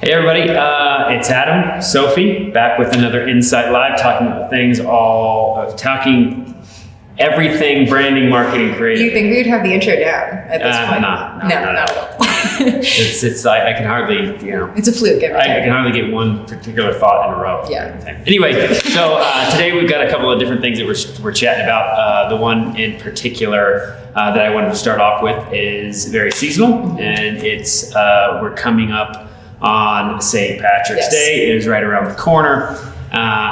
Hey everybody, it's Adam, Sophie, back with another Encite Live, talking everything branding, marketing, creative. You think we'd have the intro down at this point? No, Not at all. I can hardly, It's a fluke. I can hardly get one particular thought in a row. Yeah. Anyway, so today we've got a couple of different things that we're chatting about. The one in particular that I wanted to start off with is very seasonal, and it's we're coming up on St. Patrick's Day. It is right around the corner.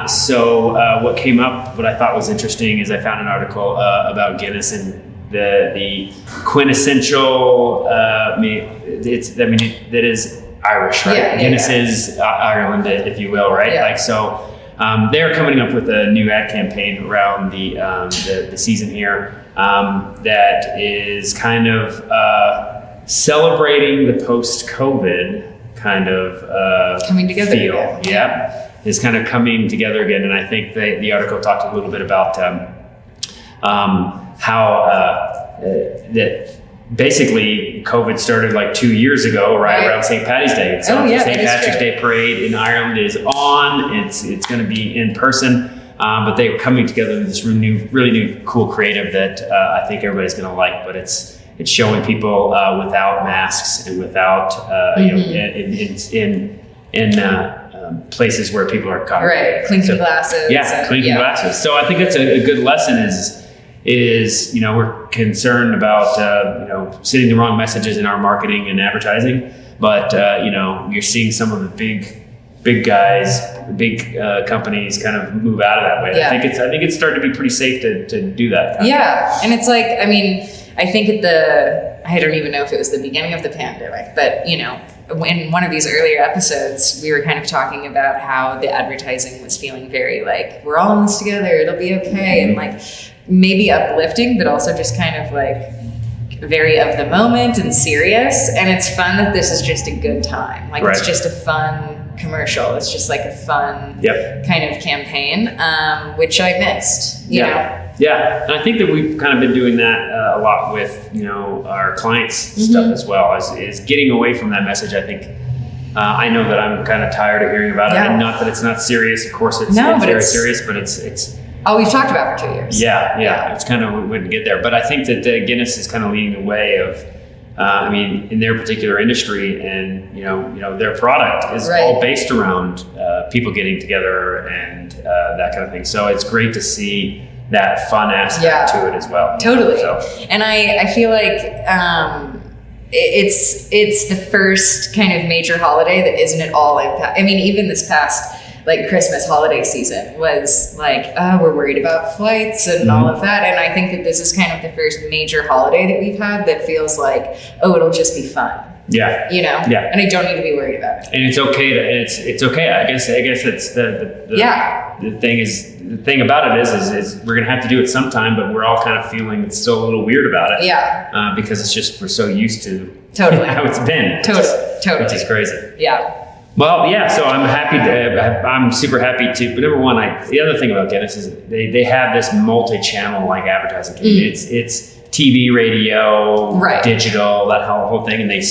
So what came up, what I thought was interesting, is I found an article about Guinness and the quintessential. That is Irish, right? Yeah, Guinness is Ireland, if you will, right? Yeah. They're coming up with a new ad campaign around the season here that is kind of celebrating the post-COVID kind of coming together feel. again. Yeah, is kind of coming together again, and I think the article talked a little bit about how that basically COVID started like 2 years ago, right around St. Patty's Day. So St. Patrick's Day parade in Ireland is on. It's going to be in person, but they're coming together with this really new, cool creative that I think everybody's going to like. But it's showing people without masks and without in places where people are congregating. Right, clinking glasses. Yeah, clinking glasses. So I think that's a good lesson is we're concerned about sending the wrong messages in our marketing and advertising, but you're seeing some of the big guys, big companies kind of move out of that way. Yeah. I think it's starting to be pretty safe to do that. Yeah, and it's like, I think I don't even know if it was the beginning of the pandemic, but in one of these earlier episodes, we were kind of talking about how the advertising was feeling very like, we're all in this together, it'll be okay, and like maybe uplifting, but also just kind of like very of the moment and serious. And it's fun that this is just a good time. Like It's just a fun commercial. It's just like a fun kind of campaign, which I missed, you know? Yeah, and I think that we've kind of been doing that a lot with our clients stuff as well, is getting away from that message. I think I know that I'm kind of tired of hearing about it, and not that it's not serious. Of course, it's very serious, but it's all we've talked about for 2 years. Yeah. It's kind of we wouldn't get there, but I think that Guinness is kind of leading the way of. In their particular industry, and their product is all based around people getting together and that kind of thing. So it's great to see that fun aspect to it as well. Totally. And I feel like it's the first kind of major holiday that isn't at all impact. Even this past like Christmas holiday season was like, we're worried about flights and all of that. And I think that this is kind of the first major holiday that we've had that feels like, it'll just be fun. Yeah. And I don't need to be worried about it. And it's okay it's okay. I guess it's the thing about it is we're going to have to do it sometime, but we're all kind of feeling still a little weird about it. Yeah. Because it's just, we're so used to how it's been. Totally. Which is crazy. Yeah. Well, so I'm super happy to, but number one, the other thing about Guinness is they have this multi-channel like advertising. It's TV, radio, digital, that whole thing. And they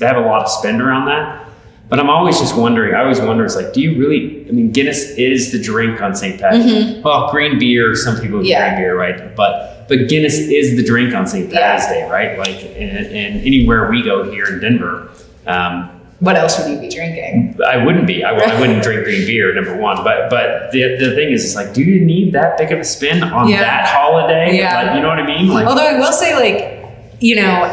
have a lot of spend around that. But I'm always just wondering, it's like, do you really, Guinness is the drink on St. Patrick's. Well, green beer, some people drink green beer, right? But Guinness is the drink on St. Patty's Day, right? Like, and anywhere we go here in Denver, what else would you be drinking? I wouldn't drink green beer, number one. But the thing is, it's like, do you need that big of a spin on that holiday? Yeah. Like, you know what I mean? Like, although I will say, like,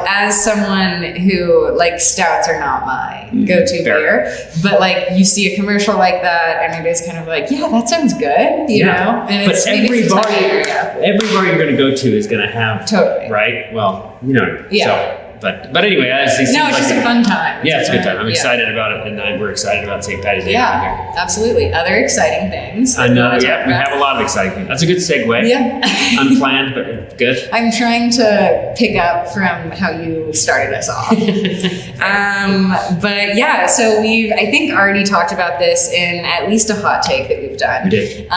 as someone who, like, stouts are not my go-to beer, but like you see a commercial like that and it is kind of like, that sounds good, you know? And but every bar you're going to go to is going to have, right? Well, so. But anyway, it's just a fun time. It's a good time. I'm excited about it, and we're excited about St. Patty's Day. Yeah, absolutely. Other exciting things. I know. We have a lot of exciting things. That's a good segue. Yeah. Unplanned, but good. I'm trying to pick up from how you started us off. So we've, I think, already talked about this in at least a hot take that we've done. We did.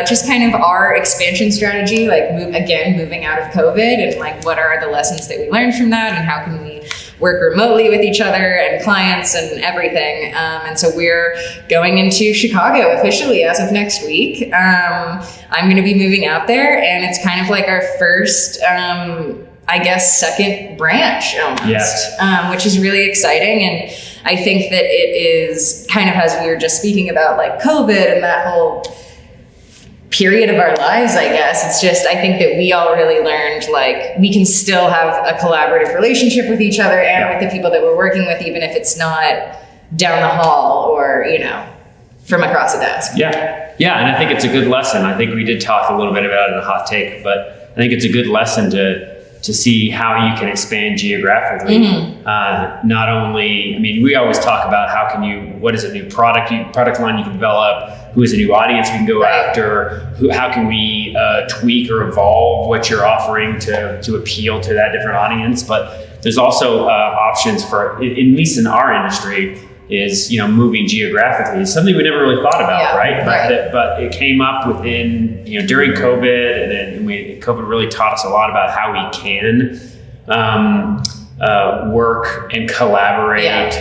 Just kind of our expansion strategy, like moving out of COVID, and like what are the lessons that we learned from that, and how can we work remotely with each other and clients and everything. And so we're going into Chicago officially as of next week. I'm going to be moving out there, and it's kind of like our first, I guess, second branch almost, which is really exciting. And I think that it is kind of, as we were just speaking about, like COVID and that whole period of our lives, I guess, it's just, I think that we all really learned, like, we can still have a collaborative relationship with each other and with the people that we're working with, even if it's not down the hall or, you know, from across a desk. Yeah, and I think it's a good lesson. I think we did talk a little bit about it in a hot take, but I think it's a good lesson to see how you can expand geographically. Not only, I mean, we always talk about what is a new product line you can develop, who is a new audience we can go after, how can we tweak or evolve what you're offering to appeal to that different audience. But there's also options for, at least in our industry, is, you know, moving geographically. It's something we never really thought about, right? But it came up within, you know, during COVID, and then COVID really taught us a lot about how we can work and collaborate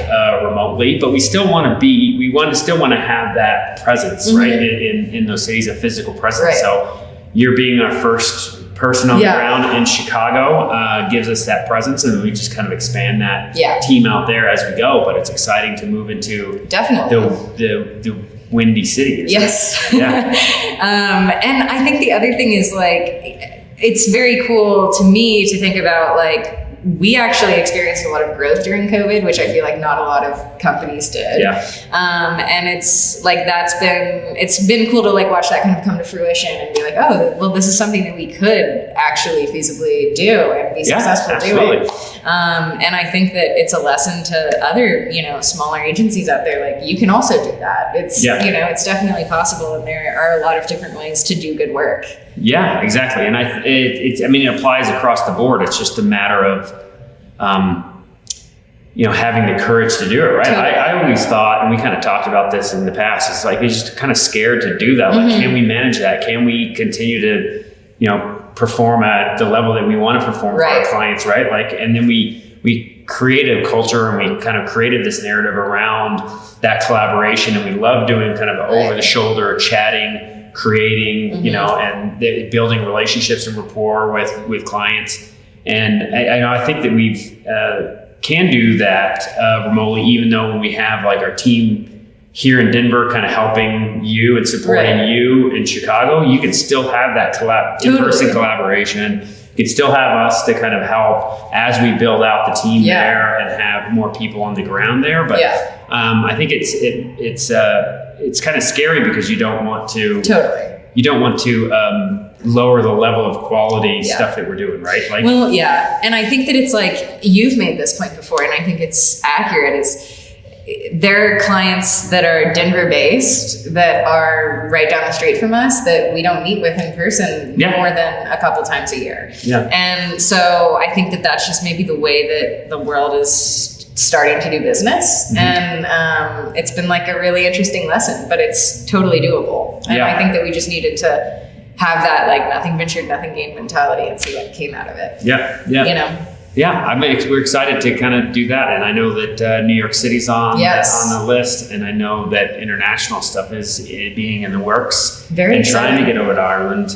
remotely, but we still want to have that presence, right? In those cities, a physical presence. So you're being our first person on the ground in Chicago gives us that presence, and we just kind of expand that team out there as we go. But it's exciting to move into the windy city. Yes. And I think the other thing is, like, it's very cool to me to think about, like, we actually experienced a lot of growth during COVID, which I feel like not a lot of companies did. And it's like, it's been cool to, like, watch that kind of come to fruition and be like, oh, well, this is something that we could actually feasibly do and be successful doing. And I think that it's a lesson to other, you know, smaller agencies out there. Like, you can also do that. It's, you know, it's definitely possible, and there are a lot of different ways to do good work. Yeah, exactly. And it applies across the board. It's just a matter of, you know, having the courage to do it, right? I always thought, and we kind of talked about this in the past, it's like, we're just kind of scared to do that. Like, can we manage that? Can we continue to, you know, perform at the level that we want to perform for our clients, right? Like, and then we created a culture, and we kind of created this narrative around that collaboration, and we love doing kind of over the shoulder chatting, creating, you know, and building relationships and rapport with clients. And I think that we've can do that remotely, even though when we have, like, our team here in Denver kind of helping you and supporting you in Chicago, you can still have that in-person collaboration. You can still have us to kind of help as we build out the team there and have more people on the ground there. But I think it's kind of scary because you don't want to lower the level of quality stuff that we're doing, right? Like, well, and I think that it's like, you've made this point before, and I think it's accurate, is there are clients that are Denver based that are right down the street from us that we don't meet with in person more than a couple times a year. And so I think that that's just maybe the way that the world is starting to do business. And it's been, like, a really interesting lesson, but it's totally doable. And I think that we just needed to have that, like, nothing ventured, nothing gained mentality, and see what came out of it. You know? I mean, we're excited to kind of do that. And I know that New York City's on the list, and I know that international stuff is being in the works. Very exciting. Trying to get over to Ireland.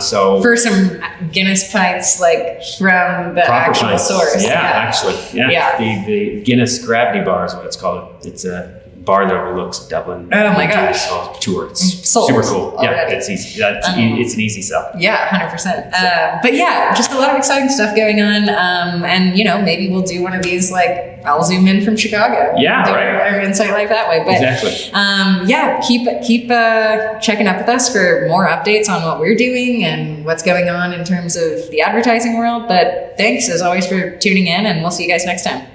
So for some Guinness pints, like, from the actual source. Actually. The Guinness Gravity Bar is what it's called. It's a bar that overlooks Dublin. Oh my gosh! Tour. It's super cool. Already. It's easy. It's an easy sell. 100%. But just a lot of exciting stuff going on. And, you know, maybe we'll do one of these, like, I'll zoom in from Chicago. Do our Encite Life that way. But keep checking up with us for more updates on what we're doing and what's going on in terms of the advertising world. But thanks as always for tuning in, and we'll see you guys next time.